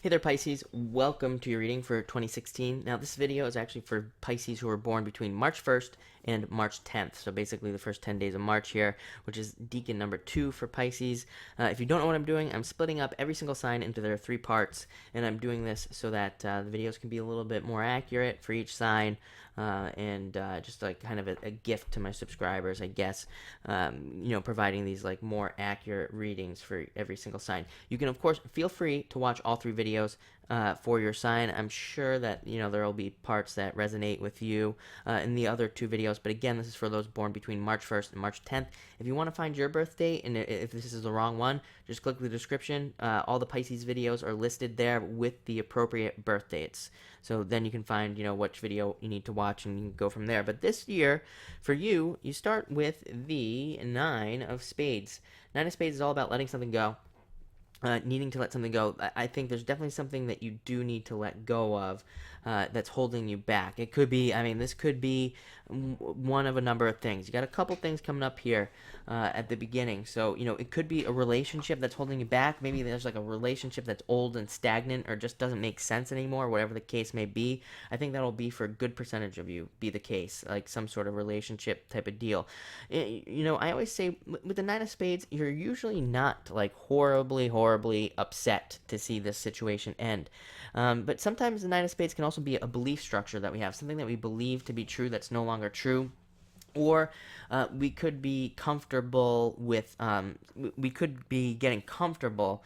Hey there, Pisces. Welcome to your reading for 2016. Now, this video is actually for Pisces who were born between March 1st and March 10th. So basically the first 10 days of March here, which is Decan number 2 for Pisces. If you don't know what I'm doing, I'm splitting up every single sign into their 3 parts, and I'm doing this so that the videos can be a little bit more accurate for each sign, and just like kind of a gift to my subscribers, I guess, providing these like more accurate readings for every single sign. You can, of course, feel free to watch all 3 videos for your sign. I'm sure that there will be parts that resonate with you in the other 2 videos, but again, this is for those born between March 1st and March 10th. If you want to find your birth date, and if this is the wrong one, just click the description. All the Pisces videos are listed there with the appropriate birth dates, so then you can find which video you need to watch, and you can go from there. But this year, for you, you start with the 9 of Spades. 9 of Spades is all about letting something go. Needing to let something go. I think there's definitely something that you do need to let go of that's holding you back. It could be, this could be one of a number of things. You got a couple things coming up here at the beginning. So, it could be a relationship that's holding you back. Maybe there's like a relationship that's old and stagnant or just doesn't make sense anymore, whatever the case may be. I think that'll be for a good percentage of you be the case, like some sort of relationship type of deal. I always say with the 9 of Spades, you're usually not like horribly upset to see this situation end. But sometimes the 9 of Spades can also be a belief structure that we have, something that we believe to be true that's no longer true. Or we could be comfortable with, we could be getting comfortable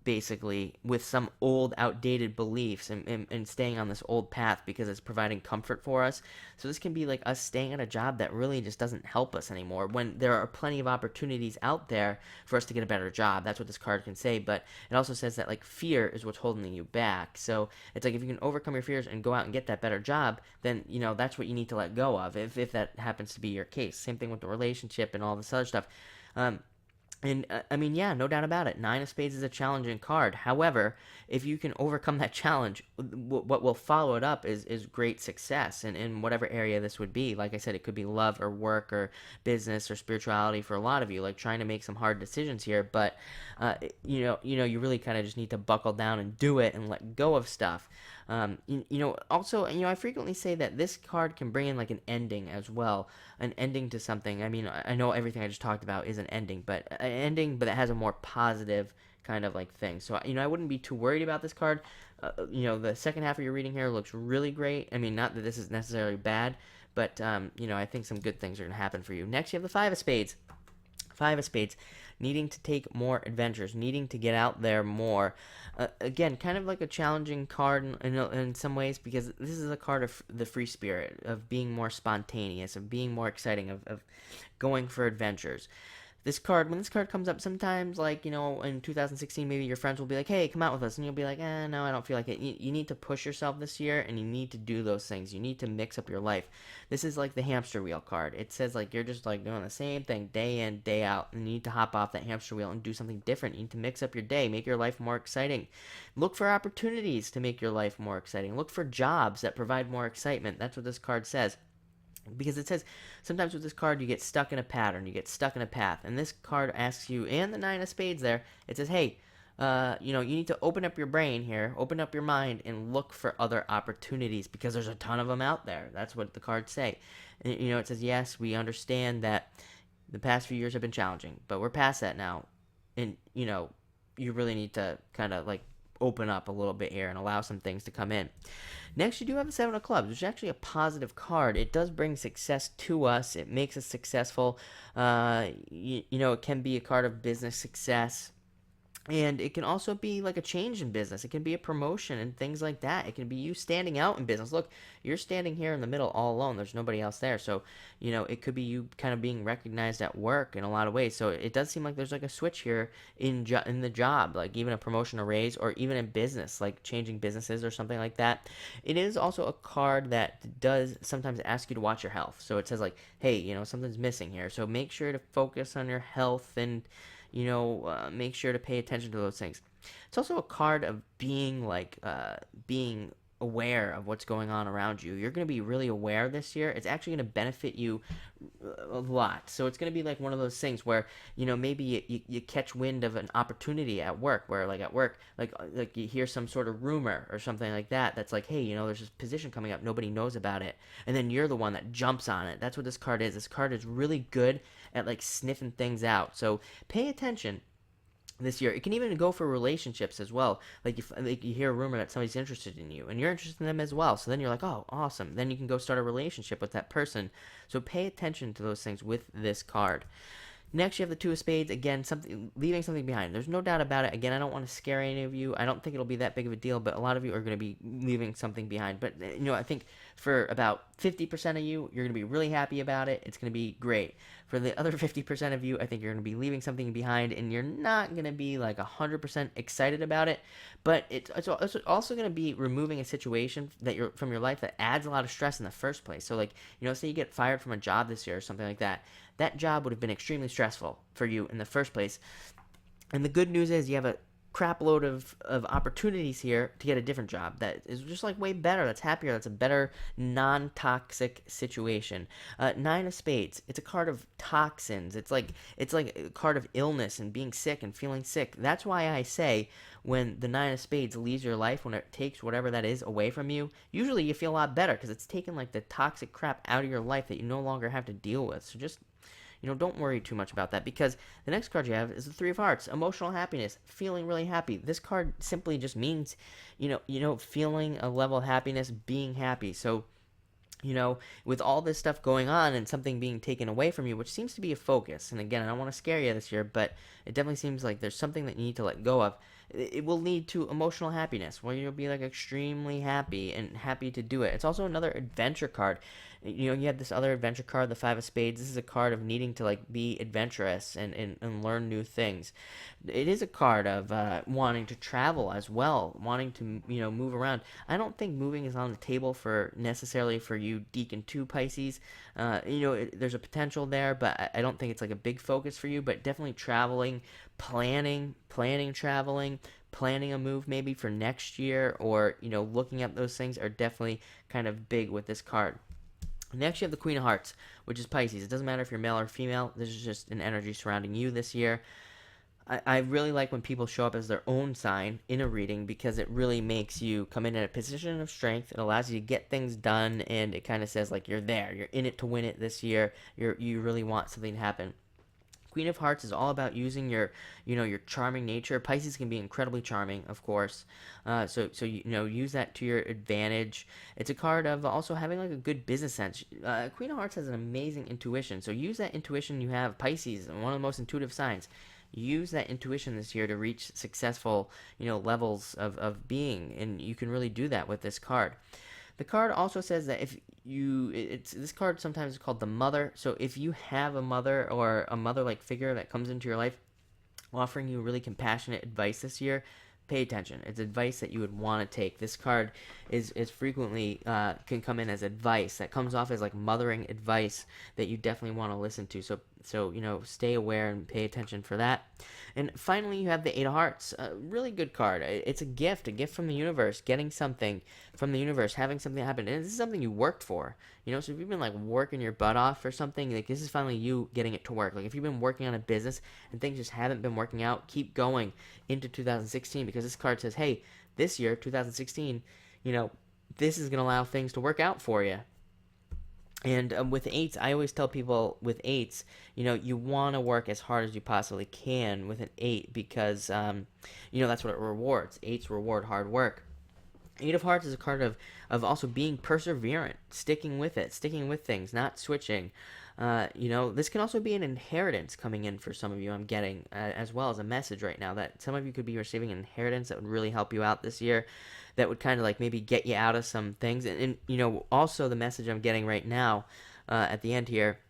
basically with some old outdated beliefs and staying on this old path because it's providing comfort for us. So this can be like us staying at a job that really just doesn't help us anymore when there are plenty of opportunities out there for us to get a better job. That's what this card can say, but it also says that like fear is what's holding you back. So it's like if you can overcome your fears and go out and get that better job, then that's what you need to let go of if that happens to be your case. Same thing with the relationship and all this other stuff. Yeah, no doubt about it. 9 of Spades is a challenging card. However, if you can overcome that challenge, what will follow it up is great success in whatever area this would be. Like I said, it could be love or work or business or spirituality for a lot of you, like trying to make some hard decisions here. But, you really kind of just need to buckle down and do it and let go of stuff. Also, I frequently say that this card can bring in like an ending as well, an ending to something. I know everything I just talked about is an ending, but an ending, but it has a more positive kind of like thing. So, I wouldn't be too worried about this card. The second half of your reading here looks really great. Not that this is necessarily bad, but, I think some good things are going to happen for you. Next, you have the 5 of Spades. 5 of Spades, needing to take more adventures, needing to get out there more. Again, kind of like a challenging card in some ways, because this is a card of the free spirit, of being more spontaneous, of being more exciting, of going for adventures. When this card comes up, sometimes, like, in 2016, maybe your friends will be like, hey, come out with us, and you'll be like, no, I don't feel like it. You need to push yourself this year, and you need to do those things. You need to mix up your life. This is like the hamster wheel card. It says, like, you're just, like, doing the same thing day in, day out, and you need to hop off that hamster wheel and do something different. You need to mix up your day, make your life more exciting. Look for opportunities to make your life more exciting. Look for jobs that provide more excitement. That's what this card says. Because it says sometimes with this card you get stuck in a pattern, you get stuck in a path, and this card asks you, and the 9 of Spades there, it says, hey, you need to open up your brain here, open up your mind, and look for other opportunities because there's a ton of them out there. That's what the cards say. And, it says, yes, we understand that the past few years have been challenging, but we're past that now, and you really need to kind of like open up a little bit here and allow some things to come in. Next, you do have the 7 of Clubs, which is actually a positive card. It does bring success to us. It makes us successful. It can be a card of business success. And it can also be like a change in business. It can be a promotion and things like that. It can be you standing out in business. Look, you're standing here in the middle all alone. There's nobody else there. So, it could be you kind of being recognized at work in a lot of ways. So it does seem like there's like a switch here in the job, like even a promotion, a raise, or even in business, like changing businesses or something like that. It is also a card that does sometimes ask you to watch your health. So it says like, hey, something's missing here. So make sure to focus on your health and make sure to pay attention to those things. It's also a card of being like, being aware of what's going on around you. You're going to be really aware this year. It's actually going to benefit you a lot. So it's going to be like one of those things where, maybe you catch wind of an opportunity at work, where like at work, like you hear some sort of rumor or something like that that's like, hey, there's this position coming up, nobody knows about it, and then you're the one that jumps on it. That's what this card is. This card is really good at like sniffing things out. So pay attention this year. It can even go for relationships as well. Like you hear a rumor that somebody's interested in you, and you're interested in them as well. So then you're like, oh, awesome. Then you can go start a relationship with that person. So pay attention to those things with this card. Next, you have the Two of Spades. Again, leaving something behind. There's no doubt about it. Again, I don't want to scare any of you. I don't think it'll be that big of a deal, but a lot of you are going to be leaving something behind. But, I think for about 50% of you, you're going to be really happy about it. It's going to be great. For the other 50% of you, I think you're going to be leaving something behind, and you're not going to be like 100% excited about it. But it's also going to be removing a situation from your life that adds a lot of stress in the first place. So, like, say you get fired from a job this year or something like that. That job would have been extremely stressful for you in the first place. And the good news is you have a crap load of opportunities here to get a different job that is just like way better, that's happier, that's a better non-toxic situation. Nine of Spades, it's a card of toxins. It's like a card of illness and being sick and feeling sick. That's why I say when the Nine of Spades leaves your life, when it takes whatever that is away from you, usually you feel a lot better because it's taken like the toxic crap out of your life that you no longer have to deal with. So just don't worry too much about that, because the next card you have is the Three of Hearts, emotional happiness, feeling really happy. This card simply just means, feeling a level of happiness, being happy. So, with all this stuff going on and something being taken away from you, which seems to be a focus, and again, I don't want to scare you this year, but it definitely seems like there's something that you need to let go of. It will lead to emotional happiness, where you'll be like extremely happy and happy to do it. It's also another adventure card. You have this other adventure card, the Five of Spades. This is a card of needing to like be adventurous and learn new things. It is a card of wanting to travel as well, wanting to move around. I don't think moving is on the table necessarily for you, Decan 2 Pisces. There's a potential there, but I don't think it's like a big focus for you. But definitely traveling, planning traveling, planning a move maybe for next year, or looking at those things are definitely kind of big with this card. Next, you have the Queen of Hearts, which is Pisces. It doesn't matter if you're male or female. This is just an energy surrounding you this year. I really like when people show up as their own sign in a reading, because it really makes you come in at a position of strength. It allows you to get things done, and it kind of says like you're there. You're in it to win it this year. You really want something to happen. Queen of Hearts is all about using your charming nature. Pisces can be incredibly charming, of course. So use that to your advantage. It's a card of also having like a good business sense. Queen of Hearts has an amazing intuition. So use that intuition you have. Pisces, one of the most intuitive signs. Use that intuition this year to reach successful, levels of being, and you can really do that with this card. The card also says that this card sometimes is called the Mother. So if you have a mother or a mother-like figure that comes into your life offering you really compassionate advice this year, pay attention. It's advice that you would want to take. This card is frequently can come in as advice that comes off as like mothering advice that you definitely want to listen to. So stay aware and pay attention for that. And finally, you have the Eight of Hearts. A really good card. It's a gift from the universe, getting something from the universe, having something happen. And this is something you worked for. So if you've been like working your butt off for something, like this is finally you getting it to work. Like if you've been working on a business and things just haven't been working out, keep going into 2016, because this card says, hey, this year, 2016, this is going to allow things to work out for you. And with eights, I always tell people with eights, you want to work as hard as you possibly can with an eight, because, that's what it rewards. Eights reward hard work. Eight of Hearts is a card of also being perseverant, sticking with things, not switching. This can also be an inheritance coming in for some of you, I'm getting, as well as a message right now that some of you could be receiving an inheritance that would really help you out this year, that would kind of like maybe get you out of some things. And also the message I'm getting right now at the end here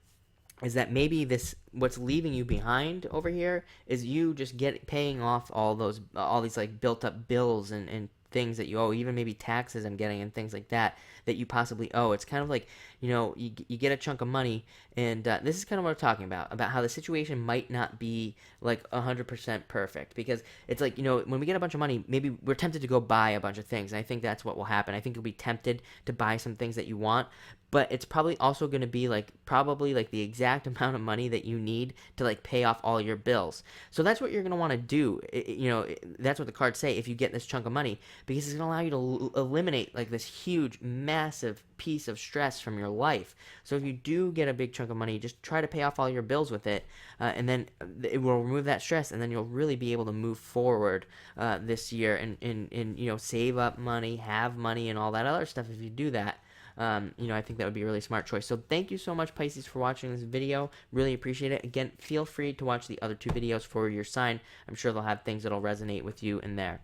is that maybe what's leaving you behind over here is you just paying off all these like built up bills and things that you owe, even maybe taxes I'm getting and things like that you possibly owe. It's kind of like you get a chunk of money, and this is kind of what I'm talking about how the situation might not be like 100% perfect, because it's like, when we get a bunch of money, maybe we're tempted to go buy a bunch of things, and I think that's what will happen. I think you'll be tempted to buy some things that you want, but it's probably also going to be like probably like the exact amount of money that you need to like pay off all your bills. So that's what you're going to want to do. That's what the cards say if you get this chunk of money, because it's going to allow you to eliminate like this huge, massive piece of stress from your life. So if you do get a big chunk of money, just try to pay off all your bills with it, and then it will remove that stress, and then you'll really be able to move forward this year, and save up money, have money, and all that other stuff. If you do that, I think that would be a really smart choice. So thank you so much, Pisces, for watching this video. Really appreciate it. Again, feel free to watch the other two videos for your sign. I'm sure they'll have things that'll resonate with you in there.